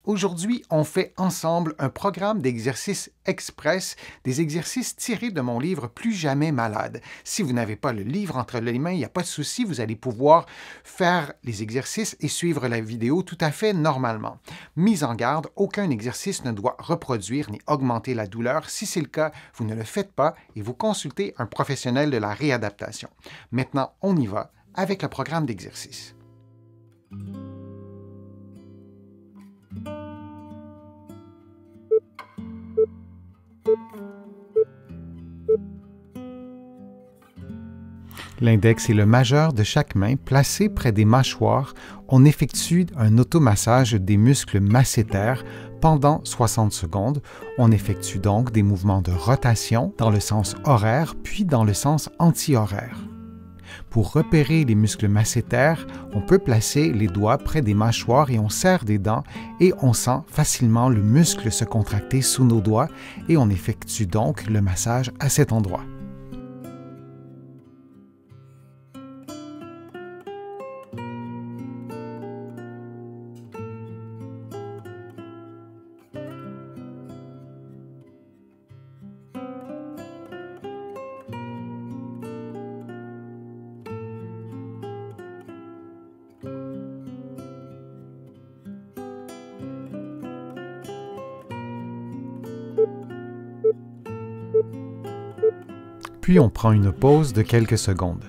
Aujourd'hui, on fait ensemble un programme d'exercices express, des exercices tirés de mon livre Plus jamais malade. Si vous n'avez pas le livre entre les mains, il n'y a pas de souci, vous allez pouvoir faire les exercices et suivre la vidéo tout à fait normalement. Mise en garde, aucun exercice ne doit reproduire ni augmenter la douleur. Si c'est le cas, vous ne le faites pas et vous consultez un professionnel de la réadaptation. Maintenant, on y va avec le programme d'exercice. L'index et le majeur de chaque main placés près des mâchoires, on effectue un automassage des muscles masséters pendant 60 secondes. On effectue donc des mouvements de rotation dans le sens horaire puis dans le sens anti-horaire. Pour repérer les muscles masséters, on peut placer les doigts près des mâchoires et on serre des dents et on sent facilement le muscle se contracter sous nos doigts et on effectue donc le massage à cet endroit. Puis on prend une pause de quelques secondes.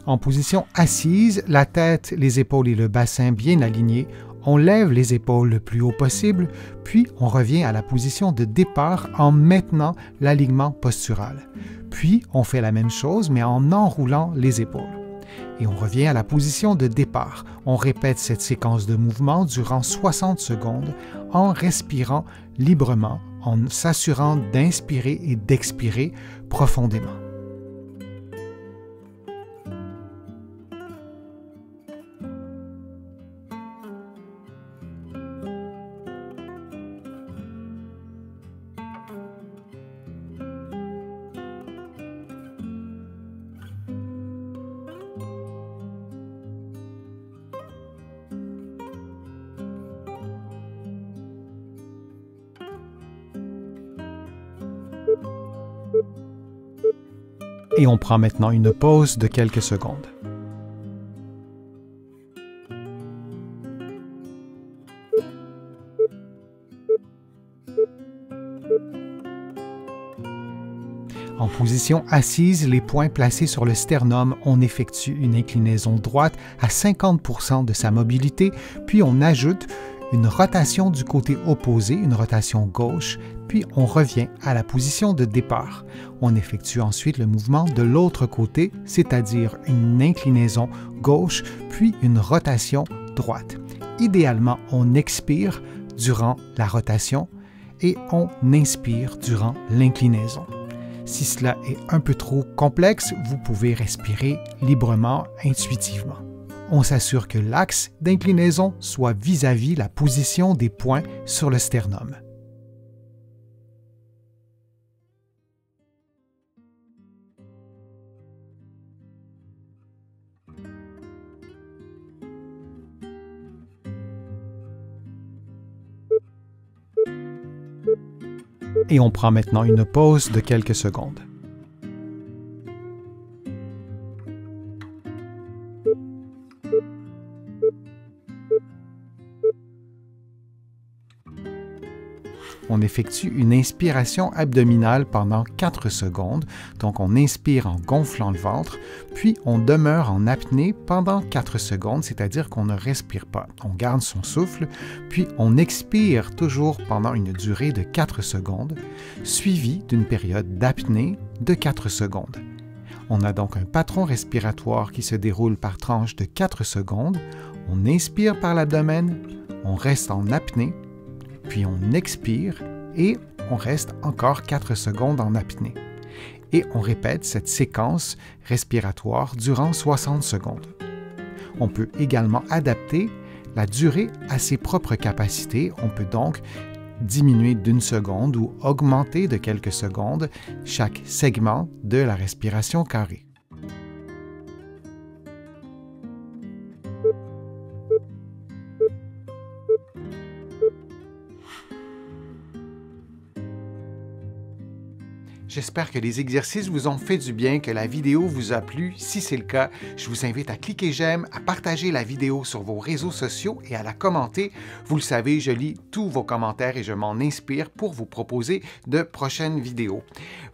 En position assise, la tête, les épaules et le bassin bien alignés, on lève les épaules le plus haut possible, puis on revient à la position de départ en maintenant l'alignement postural. Puis on fait la même chose mais en enroulant les épaules. Et on revient à la position de départ. On répète cette séquence de mouvements durant 60 secondes en respirant librement, en s'assurant d'inspirer et d'expirer profondément. Et on prend maintenant une pause de quelques secondes. En position assise, les poings placés sur le sternum, on effectue une inclinaison droite à 50% de sa mobilité, puis on ajoute une rotation du côté opposé, une rotation gauche, puis on revient à la position de départ. On effectue ensuite le mouvement de l'autre côté, c'est-à-dire une inclinaison gauche, puis une rotation droite. Idéalement, on expire durant la rotation et on inspire durant l'inclinaison. Si cela est un peu trop complexe, vous pouvez respirer librement, intuitivement. On s'assure que l'axe d'inclinaison soit vis-à-vis la position des poings sur le sternum. Et on prend maintenant une pause de quelques secondes. On effectue une inspiration abdominale pendant 4 secondes, donc on inspire en gonflant le ventre, puis on demeure en apnée pendant 4 secondes, c'est-à-dire qu'on ne respire pas. On garde son souffle, puis on expire toujours pendant une durée de 4 secondes, suivi d'une période d'apnée de 4 secondes. On a donc un patron respiratoire qui se déroule par tranche de 4 secondes. On inspire par l'abdomen, on reste en apnée, puis on expire et on reste encore 4 secondes en apnée. Et on répète cette séquence respiratoire durant 60 secondes. On peut également adapter la durée à ses propres capacités. On peut donc diminuer d'une seconde ou augmenter de quelques secondes chaque segment de la respiration carrée. J'espère que les exercices vous ont fait du bien, que la vidéo vous a plu. Si c'est le cas, je vous invite à cliquer j'aime, à partager la vidéo sur vos réseaux sociaux et à la commenter. Vous le savez, je lis tous vos commentaires et je m'en inspire pour vous proposer de prochaines vidéos.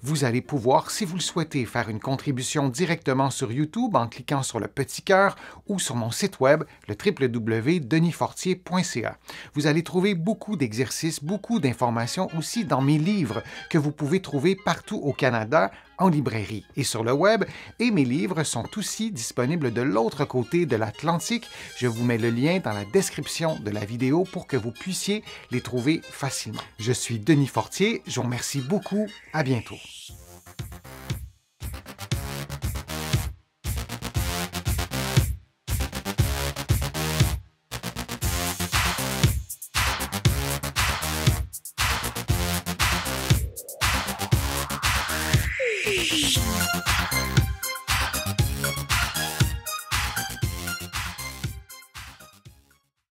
Vous allez pouvoir, si vous le souhaitez, faire une contribution directement sur YouTube en cliquant sur le petit cœur ou sur mon site web, le www.denisfortier.ca. Vous allez trouver beaucoup d'exercices, beaucoup d'informations aussi dans mes livres que vous pouvez trouver partout au Canada, en librairie et sur le web, et mes livres sont aussi disponibles de l'autre côté de l'Atlantique. Je vous mets le lien dans la description de la vidéo pour que vous puissiez les trouver facilement. Je suis Denis Fortier, je vous remercie beaucoup, à bientôt.